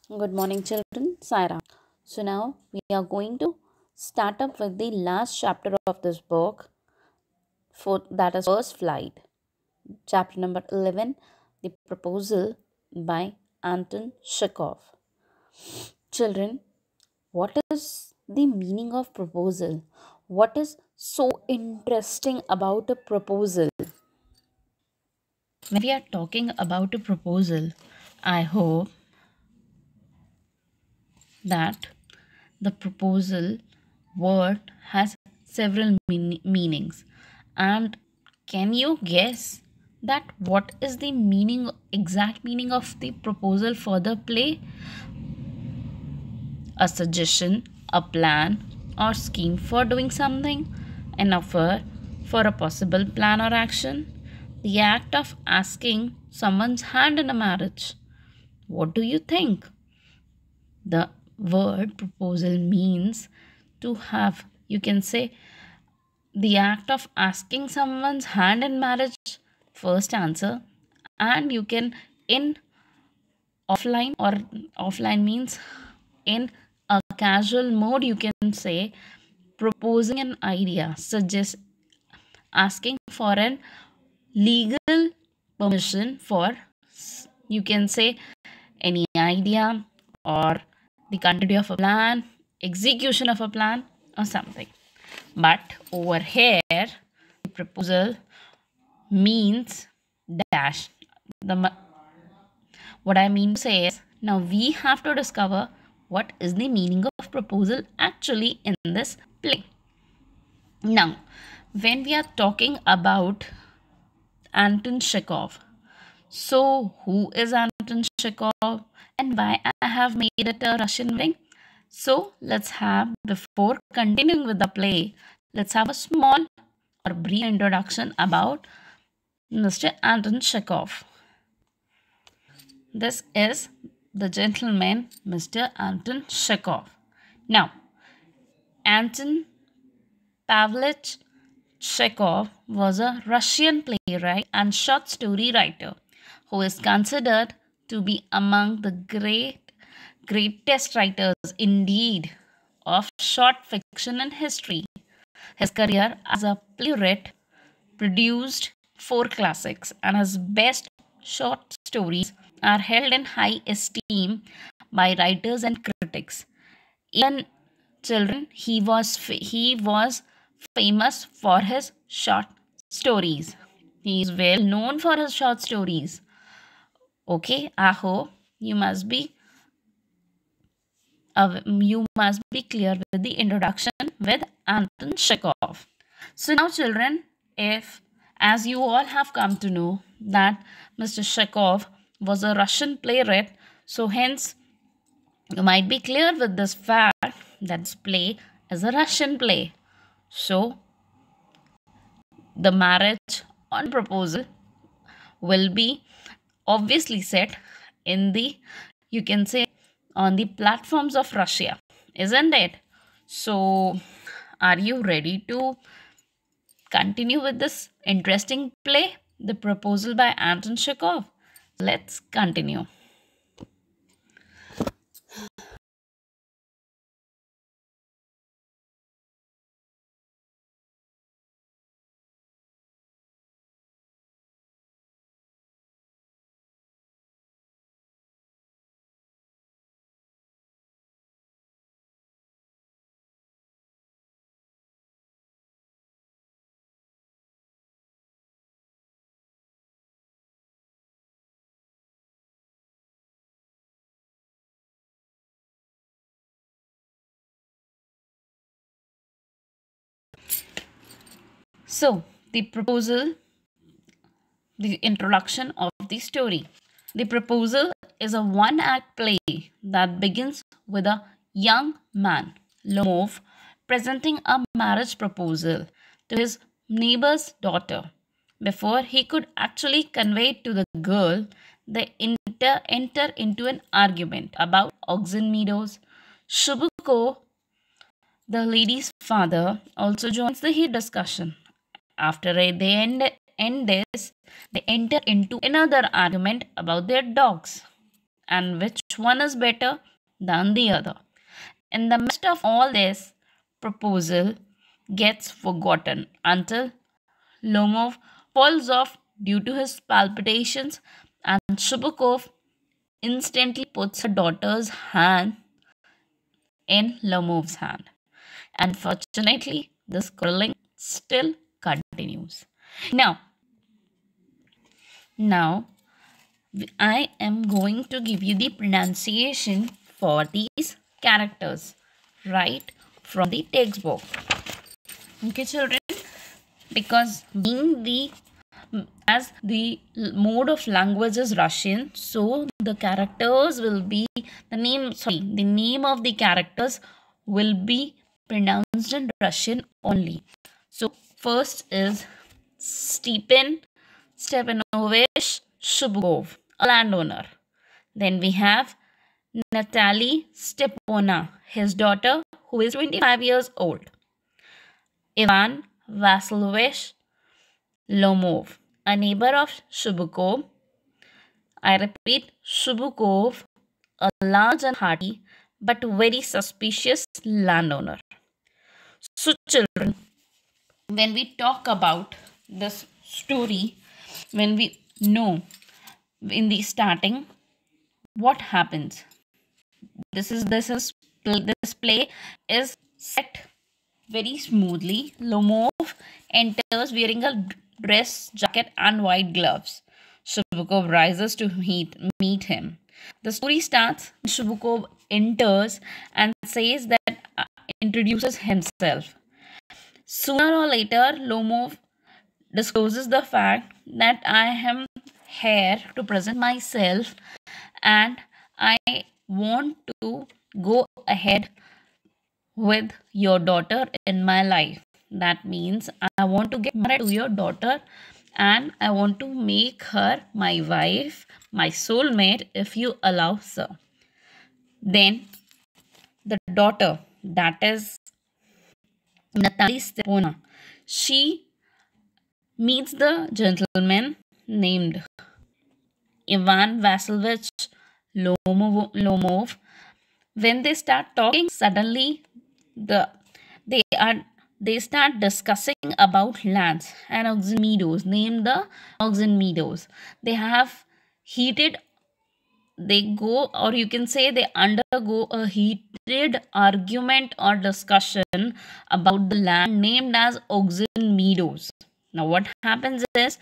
Good morning, children. Saira. So, now we are going to start up with the last chapter of this book, for that is First Flight, chapter number 11, The Proposal by Anton Chekhov. Children, what is the meaning of proposal? What is so interesting about a proposal? When we are talking about a proposal, I hope that the proposal word has several meanings. And can you guess that what is the meaning, exact meaning of the proposal for the play? A suggestion, a plan, or scheme for doing something, an offer for a possible plan or action, the act of asking someone's hand in a marriage. What do you think? The word proposal means to have, you can say, the act of asking someone's hand in marriage, first answer. And you can, in offline, or offline means in a casual mode, you can say proposing an idea, suggest asking for an legal permission for, you can say, any idea or the continuity of a plan, execution of a plan, or something. But over here, the proposal means dash. What I mean to say is, now we have to discover what is the meaning of proposal actually in this play. Now, when we are talking about Anton Chekhov, so who is Anton Chekhov and why I have made it a Russian wedding? So let's have, before continuing with the play, let's have a small or brief introduction about Mr. Anton Chekhov. This is the gentleman, Mr. Anton Chekhov. Now, Anton Pavlovich Chekhov was a Russian playwright and short story writer who is considered to be among the greatest writers indeed of short fiction in history. His career as a playwright produced four classics, and his best short stories are held in high esteem by writers and critics. Even children, he was famous for his short stories. He is well known for his short stories. Okay, I hope you must be clear with the introduction with Anton Chekhov. So now, children, if as you all have come to know that Mr. Chekhov was a Russian playwright, so hence you might be clear with this fact that this play is a Russian play. So the marriage on proposal will be obviously set in the, you can say, on the platforms of Russia, isn't it? So are you ready to continue with this interesting play, The Proposal by Anton Chekhov? Let's continue. So, the proposal, the introduction of the story. The Proposal is a one act play that begins with a young man, Lomov, presenting a marriage proposal to his neighbor's daughter. Before he could actually convey it to the girl, they enter into an argument about oxen meadows. Shubuko, the lady's father, also joins the heat discussion. After end this, they enter into another argument about their dogs. and which one is better than the other. In the midst of all this, proposal gets forgotten until Lomov falls off due to his palpitations, and Shubukov instantly puts her daughter's hand in Lomov's hand. Unfortunately, this quarreling still continues. Now, now I am going to give you the pronunciation for these characters right from the textbook. Okay, children, because being the as the mode of language is Russian, so the characters will be the name of the characters will be pronounced in Russian only. So first is Stepanovich Shubukov, a landowner. Then we have Natalie Stepona, his daughter, who is 25 years old. Ivan Vasilovich Lomov, a neighbor of Shubukov. I repeat, Shubukov, a large and hearty but very suspicious landowner. So, children, when we talk about this story, when we know in the starting what happens, this play is set very smoothly. Lomov enters wearing a dress jacket and white gloves. Shubukov rises to meet him. The story starts. Shubukov enters and says that introduces himself. Sooner or later, Lomov discloses the fact that I am here to present myself and I want to go ahead with your daughter in my life. That means I want to get married to your daughter and I want to make her my wife, my soulmate, if you allow so. Then the daughter, that is Natalie Stepona, she meets the gentleman named Ivan Vasilovich Lomov. When they start talking, suddenly the they are they start discussing about lands and oxen meadows, named the oxen meadows. They have heated they go, or you can say they undergo a heated argument or discussion about the land named as oxen meadows. Now what happens is,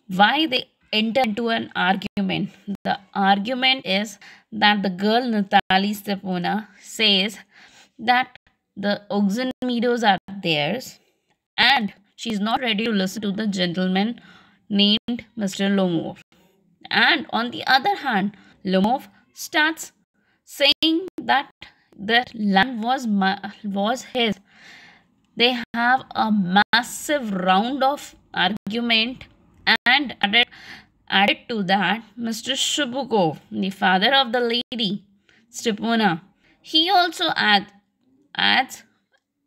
why they enter into an argument? The argument is that the girl Natalie Stepona says that the oxen meadows are theirs and she's not ready to listen to the gentleman named Mr. Lomov. And on the other hand, Lomov starts saying that the land was his. They have a massive round of argument, and added to that, Mr. Shubukov, the father of the lady, Stepona, he also adds,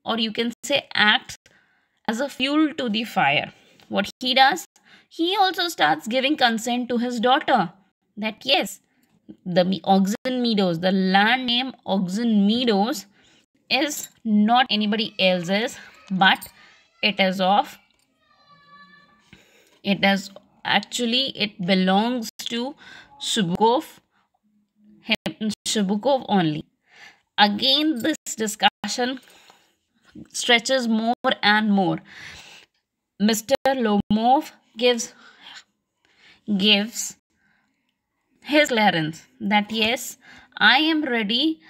or you can say acts as a fuel to the fire. What he does, he also starts giving consent to his daughter that yes, the oxen meadows, the land name oxen meadows is not anybody else's, but it is of it is actually it belongs to Shubukov, Shubukov only. Again, this discussion stretches more and more. Mr. Lomov gives his clearance that yes, I am ready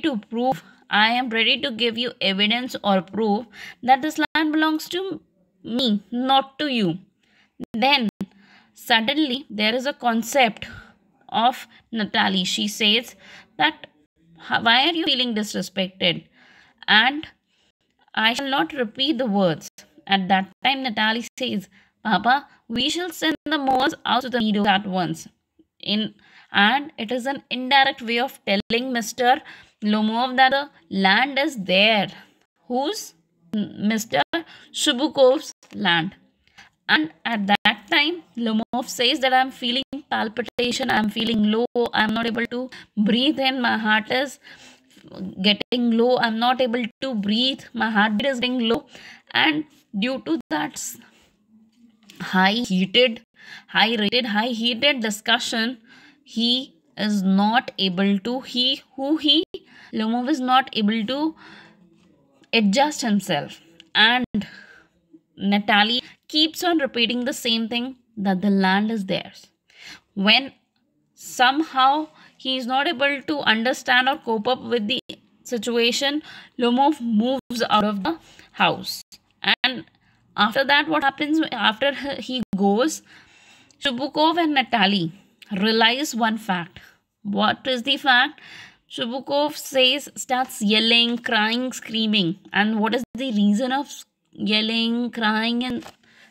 to prove, I am ready to give you evidence or proof that this land belongs to me, not to you. Then suddenly there is a concept of Natalie. She says that why are you feeling disrespected? And I shall not repeat the words. At that time, Natalie says, Papa, we shall send the mowers out to the meadows at once. And it is an indirect way of telling Mr. Lomov that the land is there. Whose? Mr. Shubukov's land. And at that time, Lomov says that I'm feeling palpitation, I'm feeling low, I'm not able to breathe in, my heart is getting low, I'm not able to breathe, my heartbeat is getting low, and due to that high heated, high heated discussion, he is not able to, Lomov is not able to adjust himself. And Natalie keeps on repeating the same thing, that the land is theirs. When somehow he is not able to understand or cope up with the situation, Lomov moves out of the house. And after that, what happens after he goes? Shubukov and Natalie realize one fact. What is the fact? Shubukov starts yelling, crying, screaming. And what is the reason of yelling, crying, and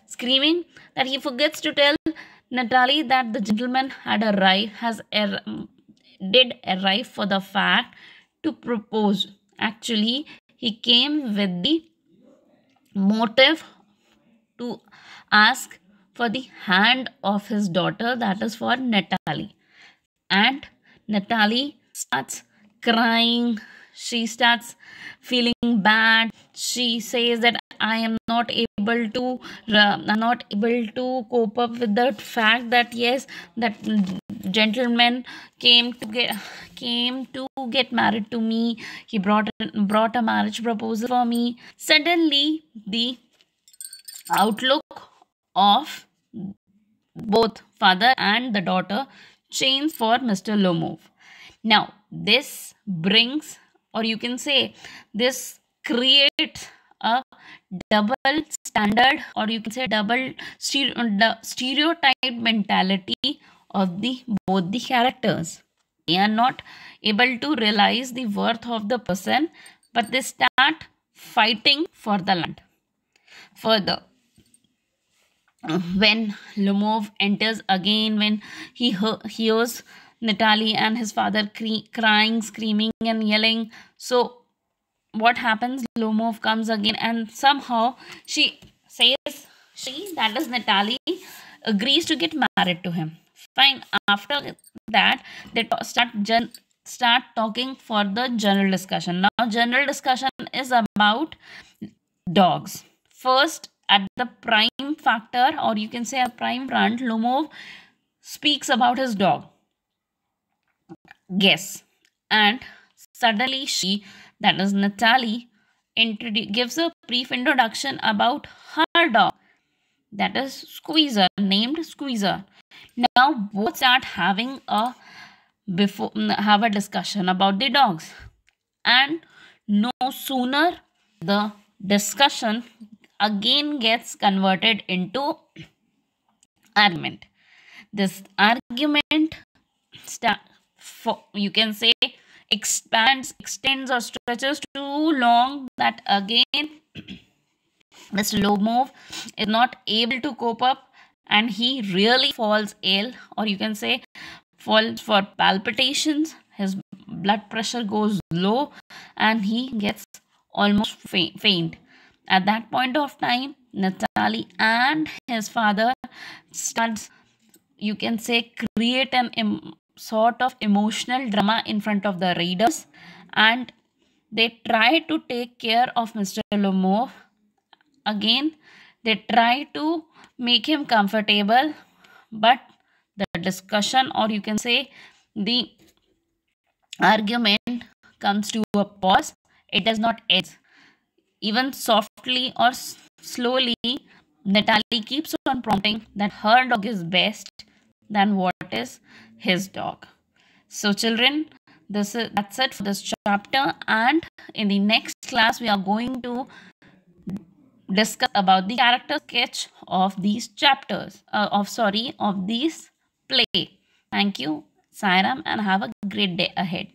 screaming? That he forgets to tell Natalie that the gentleman did arrive for the fact to propose. Actually, he came with the motive to ask for the hand of his daughter, that is for Natalie. And Natalie starts crying. She starts feeling bad. She says that I'm not able to cope up with the fact that yes, that gentleman came to get married to me. He brought a marriage proposal for me. Suddenly, the outlook of both father and the daughter change for Mr. Lomov. Now, this brings, or you can say, this creates a double standard, or you can say stereotype mentality of the both the characters. They are not able to realize the worth of the person, but they start fighting for the land. Further, when Lomov enters again, when he hears Natalie and his father crying, screaming, and yelling. So, what happens? Lomov comes again, and somehow she says, that is Natalie, agrees to get married to him. Fine. After that, they start talking for the general discussion. Now, general discussion is about dogs. First, at the prime factor, or you can say a prime front, Lomov speaks about his dog. Guess. And suddenly that is Natalie, gives a brief introduction about her dog. That is Squeezer, named Squeezer. Now both start having have a discussion about the dogs. And no sooner the discussion again gets converted into argument. This argument you can say extends or stretches too long, that again Mr. Lomov is not able to cope up, and he really falls ill, or you can say falls for palpitations. His blood pressure goes low and he gets almost faint. At that point of time, Natalie and his father starts, you can say, create an sort of emotional drama in front of the readers, and they try to take care of Mr. Lomov. Again, they try to make him comfortable, but the discussion, or you can say the argument, comes to a pause. It does not end. Even softly or slowly, Natalie keeps on prompting that her dog is best than what is his dog. So children, that's it for this chapter, and in the next class we are going to discuss about the character sketch of these chapters, of these play. Thank you, Sairam, and have a great day ahead.